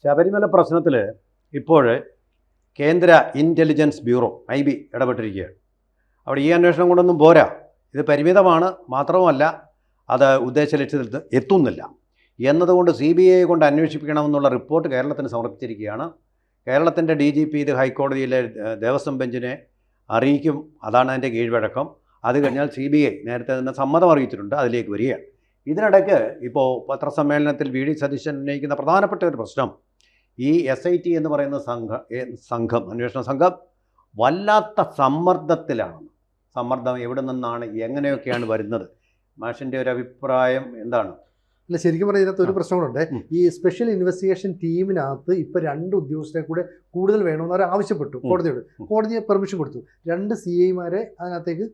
ശബരിമല പ്രശ്നത്തിൽ ഇപ്പോൾ കേന്ദ്ര ഇൻ്റലിജൻസ് ബ്യൂറോ IB ഇടപെട്ടിരിക്കുകയാണ്. അവിടെ ഈ അന്വേഷണം കൊണ്ടൊന്നും പോരാ, ഇത് പരിമിതമാണ്, മാത്രവുമല്ല അത് ഉദ്ദേശ ലക്ഷ്യത്തിൽ എത്തുന്നില്ല എന്നതുകൊണ്ട് CBI കൊണ്ട് അന്വേഷിപ്പിക്കണമെന്നുള്ള റിപ്പോർട്ട് കേരളത്തിന് സമർപ്പിച്ചിരിക്കുകയാണ്. കേരളത്തിൻ്റെ DGP ഇത് ഹൈക്കോടതിയിലെ ദേവസ്വം ബെഞ്ചിനെ അറിയിക്കും, അതാണ് അതിൻ്റെ കീഴ്വഴക്കം. അത് കഴിഞ്ഞാൽ CBI നേരത്തെ തന്നെ സമ്മതം അറിയിച്ചിട്ടുണ്ട്, അതിലേക്ക് വരികയാണ്. ഇതിനിടയ്ക്ക് ഇപ്പോൾ പത്രസമ്മേളനത്തിൽ VD സതീശൻ ഉന്നയിക്കുന്ന പ്രധാനപ്പെട്ട ഒരു പ്രശ്നം, ഈ SIT എന്ന് പറയുന്ന സംഘം അന്വേഷണ സംഘം വല്ലാത്ത സമ്മർദ്ദത്തിലാണ്. സമ്മർദ്ദം എവിടെ നിന്നാണ്, എങ്ങനെയൊക്കെയാണ് വരുന്നത്? മാഷിൻ്റെ ഒരു അഭിപ്രായം എന്താണ്? അല്ല, ശരിക്കും പറഞ്ഞാൽ ഇതിനകത്ത് ഒരു പ്രശ്നങ്ങളുണ്ട്. ഈ സ്പെഷ്യൽ ഇൻവെസ്റ്റിഗേഷൻ ടീമിനകത്ത് ഇപ്പോൾ 2 ഉദ്യോഗസ്ഥരെ കൂടെ കൂടുതൽ വേണമെന്ന് അവർ ആവശ്യപ്പെട്ടു കോടതിയോട്. കോടതിയെ പെർമിഷൻ കൊടുത്തു. 2 CIമാരെ അതിനകത്തേക്ക്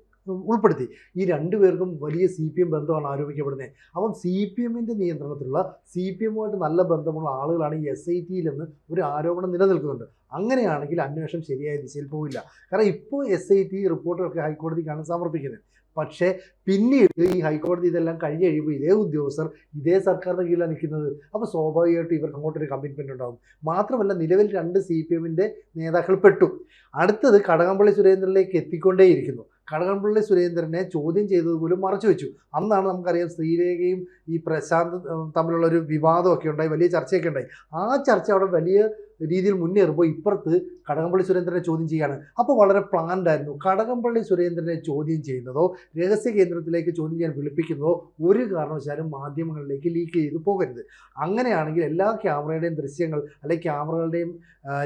ഉൾപ്പെടുത്തി. ഈ 2 പേർക്കും വലിയ CPM ബന്ധമാണ് ആരോപിക്കപ്പെടുന്നത്. അപ്പം CPMൻ്റെ നിയന്ത്രണത്തിലുള്ള CPMുമായിട്ട് നല്ല ബന്ധമുള്ള ആളുകളാണ് ഈ SITയിലെന്ന് ഒരു ആരോപണം നിലനിൽക്കുന്നുണ്ട്. അങ്ങനെയാണെങ്കിൽ അന്വേഷണം ശരിയായ ദിശയിൽ പോകില്ല. കാരണം ഇപ്പോൾ SIT റിപ്പോർട്ടുകളൊക്കെ ഹൈക്കോടതിക്കാണ് സമർപ്പിക്കുന്നത്. പക്ഷേ പിന്നീട് ഈ ഹൈക്കോടതി ഇതെല്ലാം കഴിഞ്ഞ് കഴിയുമ്പോൾ ഇതേ ഉദ്യോഗസ്ഥർ ഇതേ സർക്കാരിൻ്റെ കീഴിലാണ് നിൽക്കുന്നത്. അപ്പോൾ സ്വാഭാവികമായിട്ടും ഇവർക്ക് അങ്ങോട്ടൊരു കമ്മിറ്റ്മെൻറ്റ് ഉണ്ടാകും. മാത്രമല്ല, നിലവിൽ 2 CPMൻ്റെ നേതാക്കൾ പെട്ടു. അടുത്തത് കടകംപള്ളി സുരേന്ദ്രനിലേക്ക് എത്തിക്കൊണ്ടേയിരിക്കുന്നു. കടകംപള്ളി സുരേന്ദ്രനെ ചോദ്യം ചെയ്തതുപോലും മറച്ചു വെച്ചു. അന്നാണ് നമുക്കറിയാം ശ്രീരേഖയും ഈ പ്രശാന്ത് തമ്മിലുള്ളൊരു വിവാദമൊക്കെ ഉണ്ടായി, വലിയ ചർച്ചയൊക്കെ ഉണ്ടായി. ആ ചർച്ച അവിടെ വലിയ രീതിയിൽ മുന്നേറുമ്പോൾ ഇപ്പുറത്ത് കടകംപള്ളി സുരേന്ദ്രനെ ചോദ്യം ചെയ്യുകയാണ്. അപ്പോൾ വളരെ പ്ലാൻഡ് ആയിരുന്നു. കടകംപള്ളി സുരേന്ദ്രനെ ചോദ്യം ചെയ്യുന്നതോ രഹസ്യ കേന്ദ്രത്തിലേക്ക് ചോദ്യം ചെയ്യാൻ വിളിപ്പിക്കുന്നതോ ഒരു കാരണവശാലും മാധ്യമങ്ങളിലേക്ക് ലീക്ക് ചെയ്ത് പോകരുത്. അങ്ങനെയാണെങ്കിൽ എല്ലാ ക്യാമറയുടെയും ദൃശ്യങ്ങൾ അല്ലെങ്കിൽ ക്യാമറകളുടെയും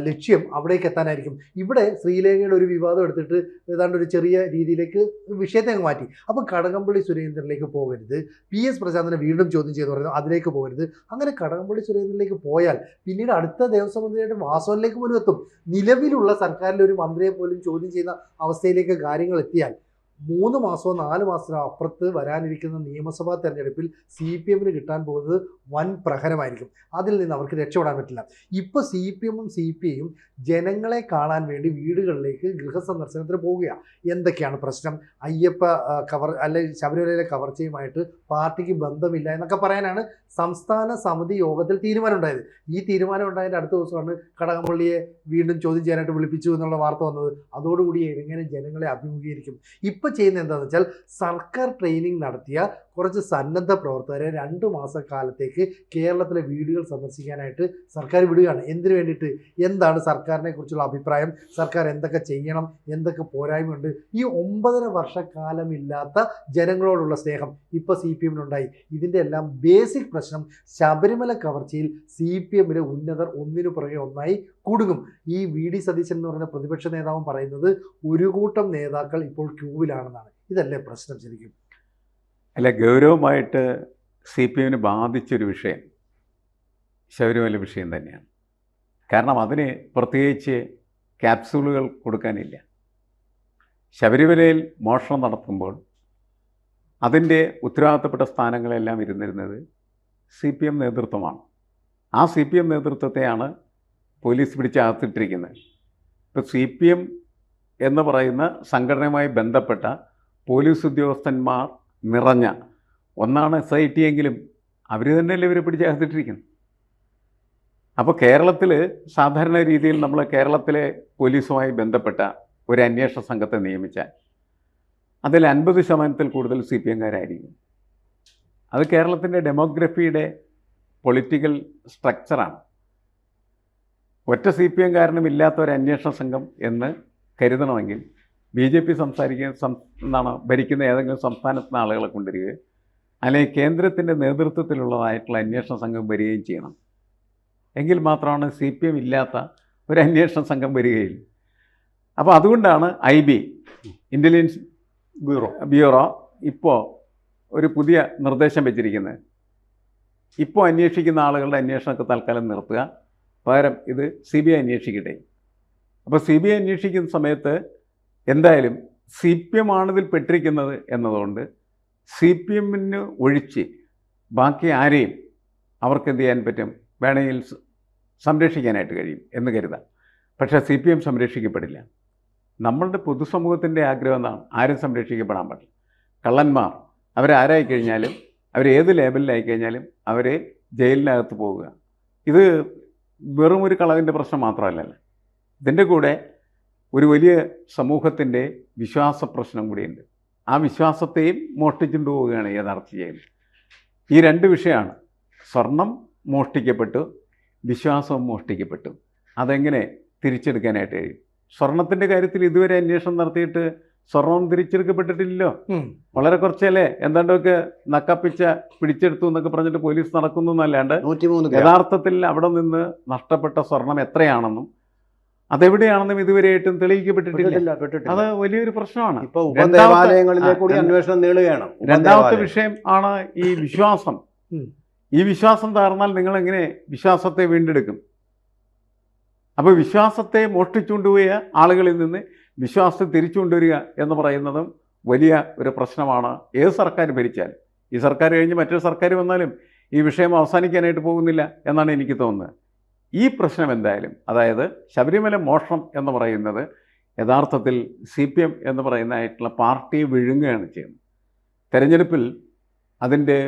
ലക്ഷ്യം അവിടേക്ക് എത്താനായിരിക്കും. ഇവിടെ ശ്രീലേഖയുടെ ഒരു വിവാദം എടുത്തിട്ട് ഏതാണ്ട് ഒരു ചെറിയ രീതിയിലേക്ക് വിഷയത്തെ മാറ്റി. അപ്പോൾ കടകംപള്ളി സുരേന്ദ്രനിലേക്ക് പോകരുത്, PS പ്രശാന്തിനെ വീണ്ടും ചോദ്യം ചെയ്ത് പറയുന്നത് അതിലേക്ക് പോകരുത്. അങ്ങനെ കടകംപള്ളി സുരേന്ദ്രനിലേക്ക് പോയാൽ പിന്നീട് അടുത്ത ദേവസ്വം മന്ത്രിയായിട്ട് വാസവനിലേക്ക് പോലും എത്തും. നിലവിലുള്ള സർക്കാരിലെ ഒരു മന്ത്രിയെ പോലും ചോദ്യം ചെയ്യുന്ന അവസ്ഥയിലേക്ക് കാര്യങ്ങൾ എത്തിയാൽ 3 മാസമോ 4 മാസമോ അപ്പുറത്ത് വരാനിരിക്കുന്ന നിയമസഭാ തെരഞ്ഞെടുപ്പിൽ CPMന് കിട്ടാൻ പോകുന്നത് വൻ പ്രഹരമായിരിക്കും. അതിൽ നിന്ന് അവർക്ക് രക്ഷപ്പെടാൻ പറ്റില്ല. ഇപ്പോൾ CPMും CPIയും ജനങ്ങളെ കാണാൻ വേണ്ടി വീടുകളിലേക്ക് ഗൃഹസന്ദർശനത്തിന് പോവുകയാണ്. എന്തൊക്കെയാണ് പ്രശ്നം? അയ്യപ്പ അല്ലെങ്കിൽ ശബരിമലയിലെ കവർച്ചയുമായിട്ട് പാർട്ടിക്ക് ബന്ധമില്ല എന്നൊക്കെ പറയാനാണ് സംസ്ഥാന സമിതി യോഗത്തിൽ തീരുമാനമുണ്ടായത്. ഈ തീരുമാനം ഉണ്ടായതിൻ്റെ അടുത്ത ദിവസമാണ് കടകംപള്ളിയെ വീണ്ടും ചോദ്യം ചെയ്യാനായിട്ട് വിളിപ്പിച്ചു എന്നുള്ള വാർത്ത വന്നത്. അതോടുകൂടി എങ്ങനെ ജനങ്ങളെ അഭിമുഖീകരിക്കും? ഇപ്പോൾ ചെയ്യുന്നത് എന്താണെന്ന് വെച്ചാൽ, സർക്കാർ ട്രെയിനിങ് നടത്തിയ കുറച്ച് സന്നദ്ധ പ്രവർത്തകരെ 2 മാസക്കാലത്തേക്ക് കേരളത്തിലെ വീടുകൾ സന്ദർശിക്കാനായിട്ട് സർക്കാർ വിടുകയാണ്. എന്തിനു വേണ്ടിയിട്ട്? എന്താണ് സർക്കാരിനെ കുറിച്ചുള്ള അഭിപ്രായം, സർക്കാർ എന്തൊക്കെ ചെയ്യണം, എന്തൊക്കെ പോരായ്മയുണ്ട്, ഈ 9.5 വർഷക്കാലമില്ലാത്ത ജനങ്ങളോടുള്ള സ്നേഹം ഇപ്പോൾ CPMനുണ്ടായി. ഇതിൻ്റെ എല്ലാം ബേസിക് പ്രശ്നം ശബരിമല കവർച്ചയിൽ CPMലെ ഉന്നതർ ഒന്നിനു പുറകെ ഒന്നായി കുടുങ്ങും. ഈ VD സതീശൻ എന്ന് പറയുന്ന പ്രതിപക്ഷ നേതാവും പറയുന്നത് ഒരു കൂട്ടം നേതാക്കൾ ഇപ്പോൾ ക്യൂവിലാണെന്നാണ്. ഇതല്ലേ പ്രശ്നം ശരിക്കും? അല്ല, ഗൗരവമായിട്ട് CPMന് ബാധിച്ചൊരു വിഷയം ശബരിമല വിഷയം തന്നെയാണ്. കാരണം അതിന് പ്രത്യേകിച്ച് ക്യാപ്സൂളുകൾ കൊടുക്കാനില്ല. ശബരിമലയിൽ മോഷണം നടത്തുമ്പോൾ അതിൻ്റെ ഉത്തരവാദിത്തപ്പെട്ട സ്ഥാനങ്ങളെല്ലാം ഇരുന്നിരുന്നത് CPM നേതൃത്വമാണ്. ആ CPM നേതൃത്വത്തെയാണ് പോലീസ് പിടിച്ചകത്തിട്ടിരിക്കുന്നത്. ഇപ്പോൾ CPM എന്ന് പറയുന്ന സംഘടനയുമായി ബന്ധപ്പെട്ട പോലീസ് ഉദ്യോഗസ്ഥന്മാർ നിറഞ്ഞ ഒന്നാണ് SIT എങ്കിലും അവർ തന്നെയല്ലേ ഇവരെ പിടിച്ചകത്തിട്ടിരിക്കുന്നത്. അപ്പോൾ കേരളത്തിൽ സാധാരണ രീതിയിൽ നമ്മൾ കേരളത്തിലെ പോലീസുമായി ബന്ധപ്പെട്ട ഒരു അന്വേഷണ സംഘത്തെ നിയമിച്ചാൽ അതിൽ 50% കൂടുതൽ CPMകാരായിരിക്കും. അത് കേരളത്തിൻ്റെ ഡെമോഗ്രഫിയുടെ പൊളിറ്റിക്കൽ സ്ട്രക്ചറാണ്. ഒറ്റ CPMകാരനും ഇല്ലാത്ത ഒരു അന്വേഷണ സംഘം എന്ന് കരുതണമെങ്കിൽ BJP ഭരിക്കുന്ന ഏതെങ്കിലും സംസ്ഥാനത്തുനിന്ന് ആളുകളെ കൊണ്ടുവരികയോ അല്ലെങ്കിൽ കേന്ദ്രത്തിൻ്റെ നേതൃത്വത്തിലുള്ളതായിട്ടുള്ള അന്വേഷണ സംഘം വരികയും ചെയ്യണം. എങ്കിൽ മാത്രമാണ് CPM ഇല്ലാത്ത ഒരു അന്വേഷണ സംഘം വരികയില്ല. അപ്പോൾ അതുകൊണ്ടാണ് IB ഇൻ്റലിജൻസ് ബ്യൂറോ ഇപ്പോൾ ഒരു പുതിയ നിർദ്ദേശം വെച്ചിരിക്കുന്നത്. ഇപ്പോൾ അന്വേഷിക്കുന്ന ആളുകളുടെ അന്വേഷണമൊക്കെ തൽക്കാലം നിർത്തുക, പകരം ഇത് CBI അന്വേഷിക്കട്ടെ. അപ്പോൾ CBI അന്വേഷിക്കുന്ന സമയത്ത് എന്തായാലും CPM ആണിതിൽ പെട്ടിരിക്കുന്നത് എന്നതുകൊണ്ട് CPMന് ഒഴിച്ച് ബാക്കി ആരെയും അവർക്ക് എന്ത് ചെയ്യാൻ പറ്റും, വേണമെങ്കിൽ സംരക്ഷിക്കാനായിട്ട് കഴിയും എന്ന് കരുതാം. പക്ഷേ CPM സംരക്ഷിക്കപ്പെടില്ല. നമ്മളുടെ പൊതുസമൂഹത്തിൻ്റെ ആഗ്രഹം എന്നാണ് ആരും സംരക്ഷിക്കപ്പെടാൻ പറ്റില്ല. കള്ളന്മാർ അവരാരായി കഴിഞ്ഞാലും, അവരേത് ലേബലിലായി കഴിഞ്ഞാലും അവരെ ജയിലിനകത്ത് പോവുക. ഇത് വെറും ഒരു കളവിൻ്റെ പ്രശ്നം മാത്രമല്ലല്ലോ, ഇതിൻ്റെ കൂടെ ഒരു വലിയ സമൂഹത്തിൻ്റെ വിശ്വാസ പ്രശ്നം കൂടിയുണ്ട്. ആ വിശ്വാസത്തെയും മോഷ്ടിച്ചുകൊണ്ട് പോവുകയാണ് യഥാർത്ഥ ചെയ്യുന്നത്. ഈ രണ്ട് വിഷയമാണ്. സ്വർണം മോഷ്ടിക്കപ്പെട്ടു, വിശ്വാസവും മോഷ്ടിക്കപ്പെട്ടു. അതെങ്ങനെ തിരിച്ചെടുക്കാനായിട്ട് കഴിയും? സ്വർണത്തിൻ്റെ കാര്യത്തിൽ ഇതുവരെ അന്വേഷണം നടത്തിയിട്ട് സ്വർണം തിരിച്ചെടുക്കപ്പെട്ടിട്ടില്ലല്ലോ. വളരെ കുറച്ചല്ലേ എന്താണ്ടൊക്കെ നക്കപ്പിച്ച പിടിച്ചെടുത്തു എന്നൊക്കെ പറഞ്ഞിട്ട് പോലീസ് നടക്കുന്നു എന്നല്ലാണ്ട് 103 യഥാർത്ഥത്തിൽ അവിടെ നിന്ന് നഷ്ടപ്പെട്ട സ്വർണം എത്രയാണെന്നും അതെവിടെയാണെന്നും ഇതുവരെയായിട്ടും തെളിയിക്കപ്പെട്ടിട്ടില്ല. അത് വലിയൊരു പ്രശ്നമാണ്. ഇപ്പൊ ഉപദേവാലയങ്ങളിലെ കൂടി അന്വേഷണം നീളുകയാണ്. രണ്ടാമത്തെ വിഷയം ആണ് ഈ വിശ്വാസം. ഈ വിശ്വാസം തകർന്നാൽ നിങ്ങൾ എങ്ങനെ വിശ്വാസത്തെ വീണ്ടെടുക്കും? അപ്പോൾ വിശ്വാസത്തെ മോഷ്ടിച്ചുകൊണ്ടുപോയ ആളുകളിൽ നിന്ന് വിശ്വാസത്തെ തിരിച്ചു കൊണ്ടുവരിക എന്ന് പറയുന്നതും വലിയ ഒരു പ്രശ്നമാണ്. ഏത് സർക്കാർ ഭരിച്ചാലും, ഈ സർക്കാർ കഴിഞ്ഞ് മറ്റൊരു സർക്കാർ വന്നാലും ഈ വിഷയം അവസാനിക്കാനായിട്ട് പോകുന്നില്ല എന്നാണ് എനിക്ക് തോന്നുന്നത്. ഈ പ്രശ്നം എന്തായാലും, അതായത് ശബരിമല മോഷണം എന്ന് പറയുന്നത് യഥാർത്ഥത്തിൽ CPM എന്ന് പറയുന്നതായിട്ടുള്ള പാർട്ടിയെ വിഴുങ്ങുകയാണ് ചെയ്യുന്നത്. തെരഞ്ഞെടുപ്പിൽ അതിൻ്റെ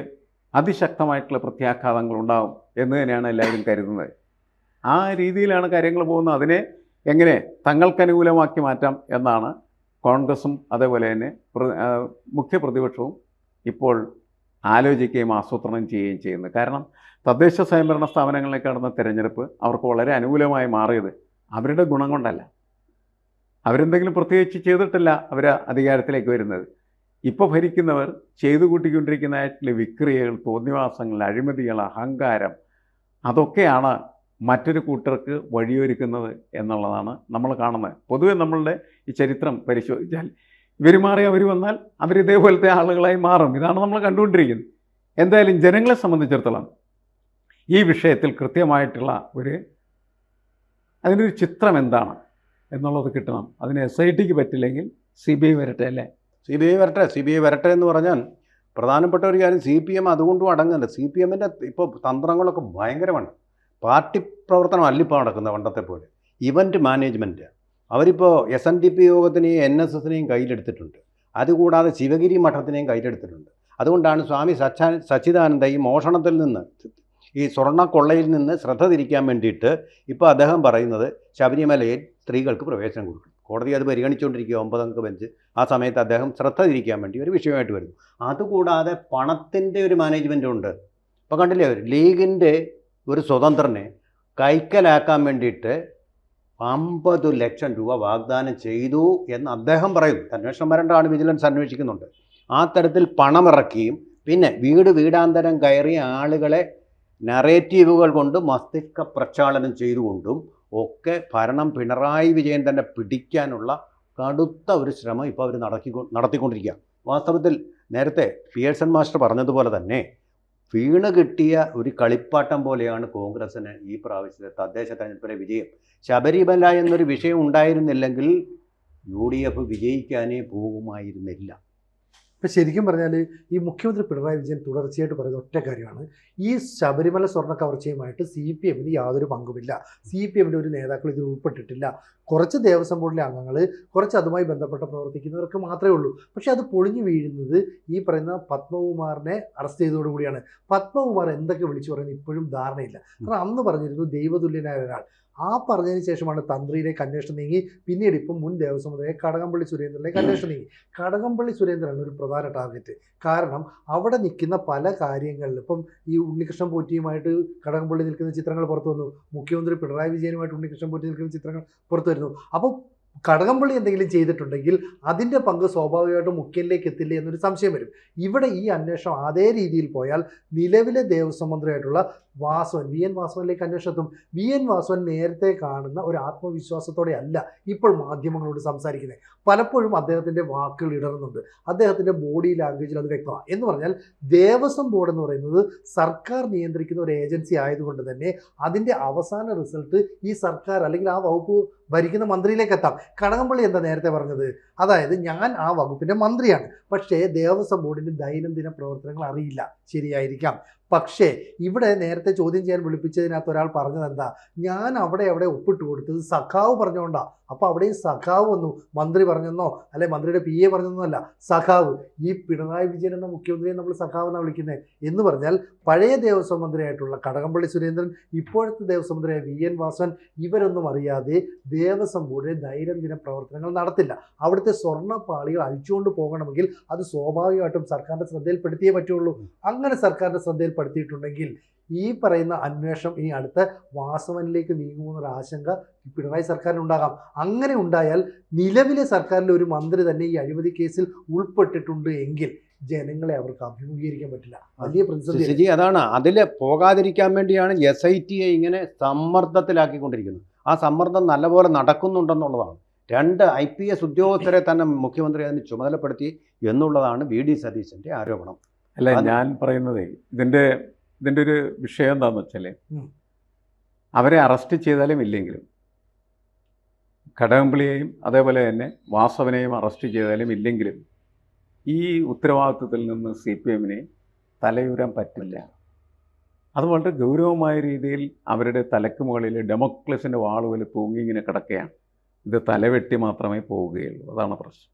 അതിശക്തമായിട്ടുള്ള പ്രത്യാഘാതങ്ങൾ ഉണ്ടാകും എന്ന് തന്നെയാണ് എല്ലാവരും കരുതുന്നത്. ആ രീതിയിലാണ് കാര്യങ്ങൾ പോകുന്നത്. അതിനെ എങ്ങനെ തങ്ങൾക്കനുകൂലമാക്കി മാറ്റാം എന്നാണ് കോൺഗ്രസും അതേപോലെ തന്നെ മുഖ്യ പ്രതിപക്ഷവും ഇപ്പോൾ ആലോചിക്കുകയും ആസൂത്രണം ചെയ്യുകയും ചെയ്യുന്നത്. കാരണം തദ്ദേശ സ്വയംഭരണ സ്ഥാപനങ്ങളിലേക്ക് നടന്ന തിരഞ്ഞെടുപ്പ് അവർക്ക് വളരെ അനുകൂലമായി മാറിയത് അവരുടെ ഗുണം കൊണ്ടല്ല. അവരെന്തെങ്കിലും പ്രത്യേകിച്ച് ചെയ്തിട്ടല്ല അവർ അധികാരത്തിലേക്ക് വരുന്നത്. ഇപ്പോൾ ഭരിക്കുന്നവർ ചെയ്തു കൂട്ടിക്കൊണ്ടിരിക്കുന്നതായിട്ടുള്ള വിക്രിയകൾ, തോന്നിവാസങ്ങൾ, അഴിമതികൾ, അഹങ്കാരം, അതൊക്കെയാണ് മറ്റൊരു കൂട്ടർക്ക് വഴിയൊരുക്കുന്നത് എന്നുള്ളതാണ് നമ്മൾ കാണുന്നത്. പൊതുവെ നമ്മളുടെ ഈ ചരിത്രം പരിശോധിച്ചാൽ ഇവർ മാറി അവർ വന്നാൽ അവരിതേപോലത്തെ ആളുകളായി മാറും. ഇതാണ് നമ്മൾ കണ്ടുകൊണ്ടിരിക്കുന്നത്. എന്തായാലും ജനങ്ങളെ സംബന്ധിച്ചിടത്തോളം ഈ വിഷയത്തിൽ കൃത്യമായിട്ടുള്ള അതിനൊരു ചിത്രം എന്താണ് എന്നുള്ളത് കിട്ടണം. അതിന് SITക്ക് പറ്റില്ലെങ്കിൽ CBI വരട്ടെ, അല്ലേ? CBI വരട്ടെ എന്ന് പറഞ്ഞാൽ പ്രധാനപ്പെട്ട ഒരു കാര്യം, CPM അതുകൊണ്ടും അടങ്ങുന്നുണ്ട്. CPMൻ്റെ ഇപ്പോൾ തന്ത്രങ്ങളൊക്കെ ഭയങ്കരമാണ്. പാർട്ടി പ്രവർത്തനം അല്ലിപ്പോൾ നടക്കുന്നത് പണ്ടത്തെ പോലെ. ഇവൻറ്റ് മാനേജ്മെൻറ്റ് അവരിപ്പോൾ SNDP യോഗത്തിനെയും NSSനെയും കയ്യിലെടുത്തിട്ടുണ്ട്. അതുകൂടാതെ ശിവഗിരി മഠത്തിനെയും കയ്യിലെടുത്തിട്ടുണ്ട്. അതുകൊണ്ടാണ് സ്വാമി സച്ചിദാനന്ദ ഈ മോഷണത്തിൽ നിന്ന്, ഈ സ്വർണ്ണക്കൊള്ളയിൽ നിന്ന് ശ്രദ്ധ തിരിക്കാൻ വേണ്ടിയിട്ട് ഇപ്പോൾ അദ്ദേഹം പറയുന്നത് ശബരിമലയിൽ സ്ത്രീകൾക്ക് പ്രവേശനം കൊടുക്കും. കോടതി അത് പരിഗണിച്ചുകൊണ്ടിരിക്കുക, 9 അംഗ ബെഞ്ച്. ആ സമയത്ത് അദ്ദേഹം ശ്രദ്ധ തിരിക്കാൻ വേണ്ടി ഒരു വിഷയമായിട്ട് വരുന്നു. അതുകൂടാതെ പണത്തിൻ്റെ ഒരു മാനേജ്മെൻറ്റും ഉണ്ട്. ഇപ്പോൾ കണ്ടില്ലേ, ലീഗിൻ്റെ ഒരു സ്വതന്ത്രനെ കൈക്കലാക്കാൻ വേണ്ടിയിട്ട് 50 ലക്ഷം രൂപ വാഗ്ദാനം ചെയ്തു എന്ന് അദ്ദേഹം പറയുന്നു. അന്വേഷണം വരേണ്ടതാണ്, വിജിലൻസ് അന്വേഷിക്കുന്നുണ്ട്. ആ തരത്തിൽ പണമിറക്കിയും പിന്നെ വീടാന്തരം കയറിയ ആളുകളെ നറേറ്റീവുകൾ കൊണ്ട് മസ്തിഷ്ക പ്രക്ഷാളനം ചെയ്തുകൊണ്ടും ഒക്കെ ഭരണം പിണറായി വിജയൻ തന്നെ പിടിക്കാനുള്ള കടുത്ത ഒരു ശ്രമം ഇപ്പോൾ അവർ നടത്തിക്കൊണ്ടിരിക്കുക. വാസ്തവത്തിൽ നേരത്തെ പിയേഴ്സൺ മാസ്റ്റർ പറഞ്ഞതുപോലെ തന്നെ വീണ് കിട്ടിയ ഒരു കളിപ്പാട്ടം പോലെയാണ് കോൺഗ്രസ്സിന് ഈ പ്രാവശ്യത്തെ തദ്ദേശ തെരഞ്ഞെടുപ്പിലെ വിജയം. ശബരിമല എന്നൊരു വിഷയം ഉണ്ടായിരുന്നില്ലെങ്കിൽ UDF വിജയിക്കാനേ പോകുമായിരുന്നില്ല. ഇപ്പം ശരിക്കും പറഞ്ഞാൽ ഈ മുഖ്യമന്ത്രി പിണറായി വിജയൻ തുടർച്ചയായിട്ട് പറയുന്ന ഒറ്റ കാര്യമാണ്, ഈ ശബരിമല സ്വർണ്ണ കവർച്ചയുമായിട്ട് CPMന് യാതൊരു പങ്കുമില്ല. CPMൻ്റെ ഒരു നേതാക്കൾ ഇതിൽ ഉൾപ്പെട്ടിട്ടില്ല. കുറച്ച് ദേവസ്വം ബോർഡിലെ അംഗങ്ങൾ, കുറച്ച് അതുമായി ബന്ധപ്പെട്ട് പ്രവർത്തിക്കുന്നവർക്ക് മാത്രമേ ഉള്ളൂ. പക്ഷേ അത് പൊളിഞ്ഞു വീഴുന്നത് ഈ പറയുന്ന പത്മകുമാറിനെ അറസ്റ്റ് ചെയ്തതോടുകൂടിയാണ്. പത്മകുമാർ എന്തൊക്കെ വിളിച്ചു പറയുന്നത് ഇപ്പോഴും ധാരണയില്ല. കാരണം അന്ന് പറഞ്ഞിരുന്നു ദൈവതുല്യനായ ഒരാൾ. ആ പറഞ്ഞതിന് ശേഷമാണ് തന്ത്രിയിലേക്ക് അന്വേഷണം നീങ്ങി. പിന്നീട് ഇപ്പം മുൻ ദേവസ്വം മന്ത്രിയായ കടകംപള്ളി സുരേന്ദ്രനിലേക്ക് അന്വേഷണം നീങ്ങി. കടകംപള്ളി സുരേന്ദ്രനാണ് ഒരു പ്രധാന ടാർഗറ്റ്. കാരണം അവിടെ നിൽക്കുന്ന പല കാര്യങ്ങളിലും ഇപ്പം ഈ ഉണ്ണികൃഷ്ണൻ പോറ്റിയുമായിട്ട് കടകംപള്ളി നിൽക്കുന്ന ചിത്രങ്ങൾ പുറത്തു വന്നു. മുഖ്യമന്ത്രി പിണറായി വിജയനുമായിട്ട് ഉണ്ണികൃഷ്ണൻ പോറ്റി നിൽക്കുന്ന ചിത്രങ്ങൾ പുറത്തു വരുന്നു. അപ്പോൾ കടകംപള്ളി എന്തെങ്കിലും ചെയ്തിട്ടുണ്ടെങ്കിൽ അതിൻ്റെ പങ്ക് സ്വാഭാവികമായിട്ടും മുഖ്യനിലേക്ക് എത്തില്ല എന്നൊരു സംശയം വരും. ഇവിടെ ഈ അന്വേഷണം അതേ രീതിയിൽ പോയാൽ നിലവിലെ ദേവസ്വം മന്ത്രിയായിട്ടുള്ള വാസവൻ, VN വാസവനിലേക്ക് അന്വേഷണം എത്തും. VN വാസവൻ നേരത്തെ കാണുന്ന ഒരു ആത്മവിശ്വാസത്തോടെ അല്ല ഇപ്പോൾ മാധ്യമങ്ങളോട് സംസാരിക്കുന്നത്. പലപ്പോഴും അദ്ദേഹത്തിൻ്റെ വാക്കുകൾ ഇടറുന്നുണ്ട്. അദ്ദേഹത്തിൻ്റെ ബോഡി ലാംഗ്വേജിൽ അത് വ്യക്തമാണ്. എന്ന് പറഞ്ഞാൽ ദേവസ്വം ബോർഡ് എന്ന് പറയുന്നത് സർക്കാർ നിയന്ത്രിക്കുന്ന ഒരു ഏജൻസി ആയതുകൊണ്ട് തന്നെ അതിൻ്റെ അവസാന റിസൾട്ട് ഈ സർക്കാർ അല്ലെങ്കിൽ ആ വകുപ്പ് ഭരിക്കുന്ന മന്ത്രിയിലേക്ക് എത്താം. കടകംപള്ളി എന്താ നേരത്തെ പറഞ്ഞത്? അതായത് ഞാൻ ആ വകുപ്പിൻ്റെ മന്ത്രിയാണ്, പക്ഷേ ദേവസ്വം ബോർഡിൻ്റെ ദൈനംദിന പ്രവർത്തനങ്ങൾ അറിയില്ല. ശരിയായിരിക്കാം. പക്ഷേ ഇവിടെ നേരത്തെ ചോദ്യം ചെയ്യാൻ വിളിപ്പിച്ചതിനകത്ത് ഒരാൾ പറഞ്ഞത് എന്താ, ഞാൻ അവിടെ ഒപ്പിട്ട് കൊടുത്തത് സഖാവ് പറഞ്ഞുകൊണ്ടാ. അപ്പോൾ അവിടെയും സഖാവ് വന്നു, മന്ത്രി പറഞ്ഞെന്നോ അല്ലെ മന്ത്രിയുടെ PA പറഞ്ഞെന്നോ അല്ല, സഖാവ്. ഈ പിണറായി വിജയൻ എന്ന മുഖ്യമന്ത്രിയെ നമ്മൾ സഖാവ് എന്നാണ് വിളിക്കുന്നത്. എന്ന് പറഞ്ഞാൽ പഴയ ദേവസ്വം മന്ത്രിയായിട്ടുള്ള കടകംപള്ളി സുരേന്ദ്രൻ, ഇപ്പോഴത്തെ ദേവസ്വം മന്ത്രിയായ VN വാസവൻ ഇവരൊന്നും അറിയാതെ ദേവസ്വം ബോർഡിലെ ദൈനംദിന പ്രവർത്തനങ്ങൾ നടത്തില്ല. അവിടുത്തെ സ്വർണ്ണപ്പാളികൾ അഴിച്ചുകൊണ്ട് പോകണമെങ്കിൽ അത് സ്വാഭാവികമായിട്ടും സർക്കാരിൻ്റെ ശ്രദ്ധയിൽപ്പെടുത്തിയേ പറ്റുള്ളൂ. അങ്ങനെ സർക്കാരിൻ്റെ ശ്രദ്ധയിൽപ്പെടുത്തിയിട്ടുണ്ടെങ്കിൽ ഈ പറയുന്ന അന്വേഷണം ഇനി അടുത്ത വാസവനിലേക്ക് നീങ്ങുമെന്നൊരു ആശങ്ക പിണറായി സർക്കാരിനുണ്ടാകാം. അങ്ങനെ ഉണ്ടായാൽ നിലവിലെ സർക്കാരിലെ ഒരു മന്ത്രി തന്നെ ഈ അഴിമതി കേസിൽ ഉൾപ്പെട്ടിട്ടുണ്ട് എങ്കിൽ ജനങ്ങളെ അവർക്ക് അഭിമുഖീകരിക്കാൻ പറ്റില്ല. വലിയ പ്രതിസന്ധി. ശശി, അതാണ് അതിൽ പോകാതിരിക്കാൻ വേണ്ടിയാണ് SITയെ ഇങ്ങനെ സമ്മർദ്ദത്തിലാക്കിക്കൊണ്ടിരിക്കുന്നത്. ആ സമ്മർദ്ദം നല്ലപോലെ നടക്കുന്നുണ്ടെന്നുള്ളതാണ്. 2 IPS ഉദ്യോഗസ്ഥരെ തന്നെ മുഖ്യമന്ത്രി അതിന് ചുമതലപ്പെടുത്തി എന്നുള്ളതാണ് VD സതീശൻ്റെ ആരോപണം. അല്ല, ഞാൻ പറയുന്നത് ഇതിൻ്റെ ഒരു വിഷയം എന്താണെന്ന് വെച്ചാൽ, അവരെ അറസ്റ്റ് ചെയ്താലും ഇല്ലെങ്കിലും, കടകംപള്ളിയെയും അതേപോലെ തന്നെ വാസവനെയും അറസ്റ്റ് ചെയ്താലും ഇല്ലെങ്കിലും ഈ ഉത്തരവാദിത്വത്തിൽ നിന്ന് CPMനെ തലയൂരാൻ പറ്റില്ല. അത് വളരെ ഗൗരവമായ രീതിയിൽ അവരുടെ തലക്ക് മുകളിൽ ഡെമോക്രസിൻ്റെ വാളുകൾ തൂങ്ങി ഇങ്ങനെ കിടക്കുകയാണ്. ഇത് തലവെട്ടി മാത്രമേ പോവുകയുള്ളൂ. അതാണ് പ്രശ്നം.